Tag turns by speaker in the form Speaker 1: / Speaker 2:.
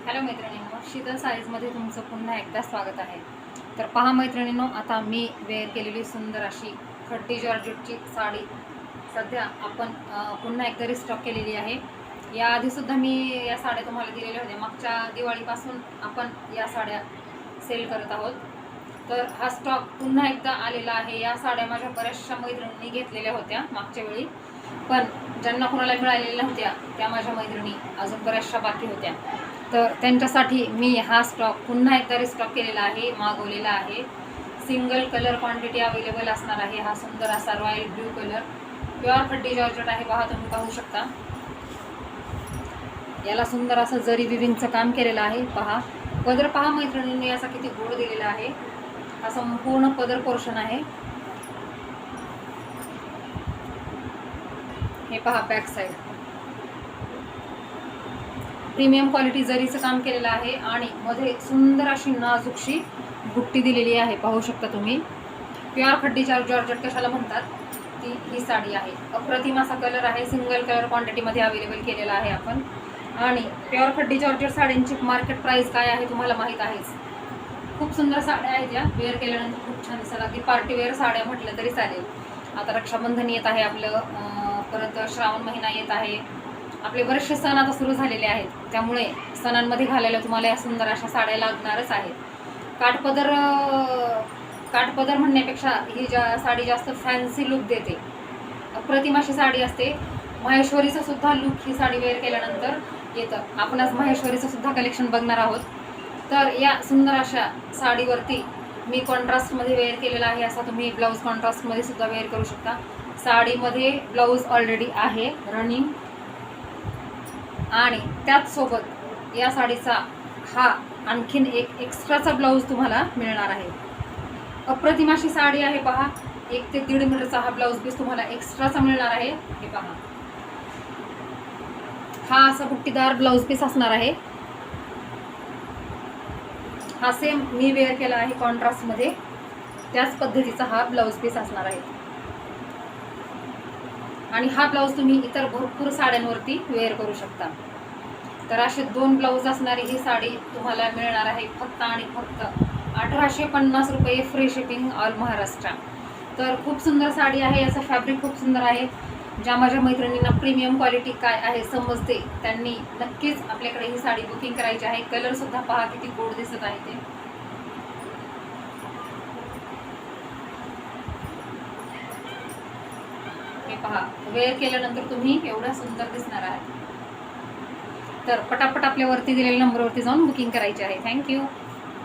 Speaker 1: Hello मैत्रिणींनो, शीतल साईजमध्ये तुमचं पुन्हा एकदा स्वागत आहे. तर पहा मैत्रिणींनो, आता मी वेअर केलेली सुंदर अशी खड्डी जॉर्जेटची साडी सध्या आपण पुन्हा एकदा रिस्टॉक केलेली आहे. याआधीसुद्धा मी या साड्या तुम्हाला दिलेल्या होत्या. मागच्या दिवाळीपासून आपण या साड्या सेल करत आहोत. तर हा स्टॉक पुन्हा एकदा आलेला आहे. या साड्या माझ्या बऱ्याचशा मैत्रिणींनी घेतलेल्या होत्या मागच्या वेळी, पण ज्यांना कोणाला मिळालेल्या नव्हत्या त्या माझ्या मैत्रिणी अजून बऱ्याचशा बाकी होत्या. तर त्यांच्यासाठी मी हा स्टॉक पुन्हा एकदा रिस्टॉक केलेला आहे, मागवलेला आहे. सिंगल कलर क्वांटिटी अवेलेबल असणार आहे. हा सुंदर असा royal blue colour pure khaddi georgette आहे. पहा, तुम्ही पाहू शकता. याला सुंदर असं जरी विविंगचं काम केलेलं आहे. पहा पदर, पहा मैत्रिणींनी याचा किती गोड दिलेला आहे. हा संपूर्ण पदर पोर्शन आहे. हे पहा बॅक साईड प्रीमियम क्वालिटी जरीचं काम केलेलं आहे आणि मध्ये सुंदर अशी नाजूकशी बुट्टी दिलेली आहे. पाहू शकता तुम्ही. प्युअर खड्डी जॉर्जेट कशाला म्हणतात ती ही साडी आहे. अप्रतिम असा कलर आहे. सिंगल कलर क्वांटिटीमध्ये अवेलेबल केलेला आहे आपण. आणि प्युअर खड्डी जॉर्जेट साड्यांची मार्केट प्राईस काय आहे तुम्हाला माहीत आहेच. खूप सुंदर साड्या आहेत. या वेअर केल्यानंतर खूप छान दिसतात. अगदी पार्टीवेअर साड्या म्हटलं तरी चालेल. आता रक्षाबंधन येत आहे आपलं, परत श्रावण महिना येत आहे. आपले बरेचसे सण आता सुरू झालेले आहेत, त्यामुळे सणांमध्ये घालायला तुम्हाला या सुंदर अशा साड्या लागणारच आहेत. काठपदर म्हणण्यापेक्षा ही साडी जास्त फॅन्सी लुक देते. अप्रतिम अशी साडी असते. महेश्वरीचं सुद्धा लुक ही साडी वेअर केल्यानंतर येतं. आपण आज महेश्वरीचं सुद्धा कलेक्शन बघणार आहोत. तर या सुंदर अशा साडीवरती मी कॉन्ट्रास्टमध्ये वेअर केलेला आहे. असा तुम्ही ब्लाऊज कॉन्ट्रास्टमध्ये सुद्धा वेअर करू शकता. साडीमध्ये ब्लाऊज ऑलरेडी आहे रनिंग, आणि त्याचसोबत या साडीचा हा आणखीन एक एक्स्ट्राचा ब्लाऊज तुम्हाला मिळणार आहे. अप्रतिम अशी साडी आहे. पहा, 1 ते 1.5 मीटरचा हा ब्लाऊज पीस तुम्हाला एक्स्ट्राचा मिळणार आहे. हे पहा, हा असा बुट्टीदार ब्लाऊज पीस असणार आहे. हा सेम मी वेअर केला आहे कॉन्ट्रास्टमध्ये, त्याच पद्धतीचा हा ब्लाऊज पीस असणार आहे. आणि हा ब्लाऊज तुम्ही इतर भरपूर साड्यांवरती वेअर करू शकता. तर असे 2 ब्लाऊज असणारी ही साडी तुम्हाला मिळणार आहे फक्त आणि फक्त 1850 रुपये, फ्री शिपिंग ऑल महाराष्ट्र. तर खूप सुंदर साडी आहे. याचं फॅब्रिक खूप सुंदर आहे. ज्या माझ्या मैत्रिणींना प्रीमियम क्वालिटी काय आहे समजते त्यांनी नक्कीच आपल्याकडे ही साडी बुकिंग करायची आहे. कलरसुद्धा पहा किती गोड दिसत आहे ते. पहा, वेअर केल्यानंतर तुम्ही एवढा सुंदर दिसणार आहात. तर पटापट आपल्या वरती दिलेल्या नंबरवरती जाऊन बुकिंग करायची आहे. थँक्यू.